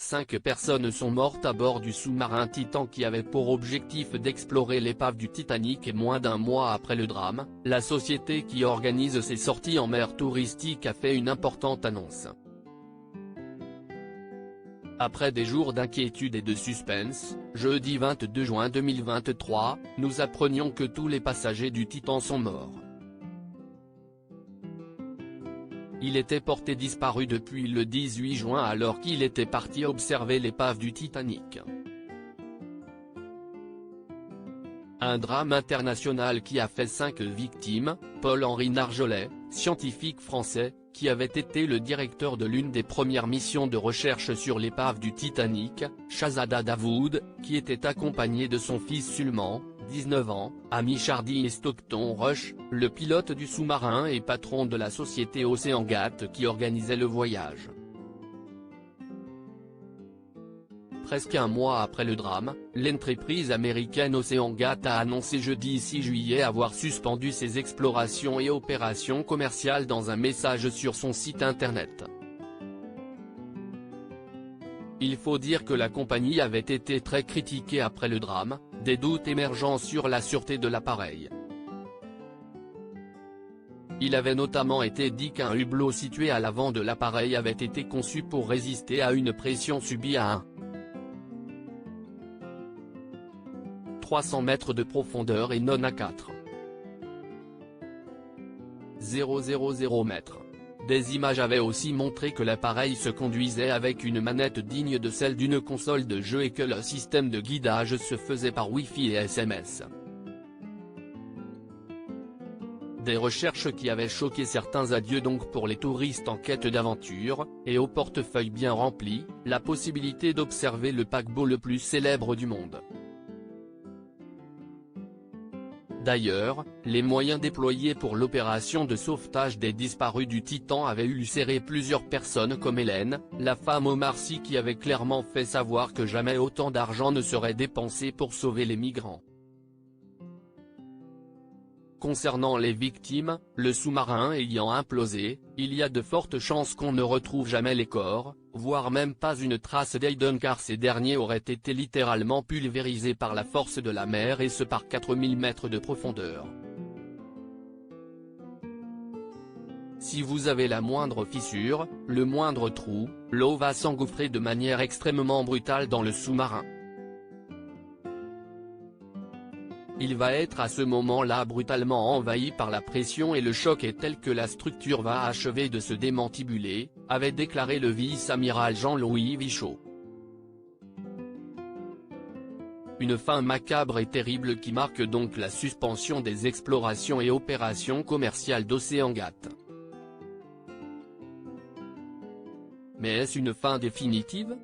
5 personnes sont mortes à bord du sous-marin Titan qui avait pour objectif d'explorer l'épave du Titanic et moins d'un mois après le drame, la société qui organise ces sorties en mer touristique a fait une importante annonce. Après des jours d'inquiétude et de suspense, jeudi 22 juin 2023, nous apprenions que tous les passagers du Titan sont morts. Il était porté disparu depuis le 18 juin alors qu'il était parti observer l'épave du Titanic. Un drame international qui a fait 5 victimes, Paul-Henri Narjolet, scientifique français, qui avait été le directeur de l'une des premières missions de recherche sur l'épave du Titanic, Shahzada Dawood, qui était accompagné de son fils Sulman, 19 ans, Amy Chardy et Stockton Rush, le pilote du sous-marin et patron de la société OceanGate qui organisait le voyage. Presque un mois après le drame, l'entreprise américaine OceanGate a annoncé jeudi 6 juillet avoir suspendu ses explorations et opérations commerciales dans un message sur son site internet. Il faut dire que la compagnie avait été très critiquée après le drame, des doutes émergeant sur la sûreté de l'appareil. Il avait notamment été dit qu'un hublot situé à l'avant de l'appareil avait été conçu pour résister à une pression subie à 300 mètres de profondeur et non à 4,000 mètres. Des images avaient aussi montré que l'appareil se conduisait avec une manette digne de celle d'une console de jeu et que le système de guidage se faisait par Wi-Fi et SMS. Des recherches qui avaient choqué certains. Adieu donc pour les touristes en quête d'aventure, et au portefeuille bien rempli, la possibilité d'observer le paquebot le plus célèbre du monde. D'ailleurs, les moyens déployés pour l'opération de sauvetage des disparus du Titan avaient ulcéré plusieurs personnes comme Hélène, la femme Omar Sy qui avait clairement fait savoir que jamais autant d'argent ne serait dépensé pour sauver les migrants. Concernant les victimes, le sous-marin ayant implosé, il y a de fortes chances qu'on ne retrouve jamais les corps, voire même pas une trace d'Aiden car ces derniers auraient été littéralement pulvérisés par la force de la mer et ce par 4000 mètres de profondeur. Si vous avez la moindre fissure, le moindre trou, l'eau va s'engouffrer de manière extrêmement brutale dans le sous-marin. Il va être à ce moment-là brutalement envahi par la pression et le choc est tel que la structure va achever de se démantibuler, avait déclaré le vice-amiral Jean-Louis Vichot. Une fin macabre et terrible qui marque donc la suspension des explorations et opérations commerciales d'OceanGate. Mais est-ce une fin définitive ?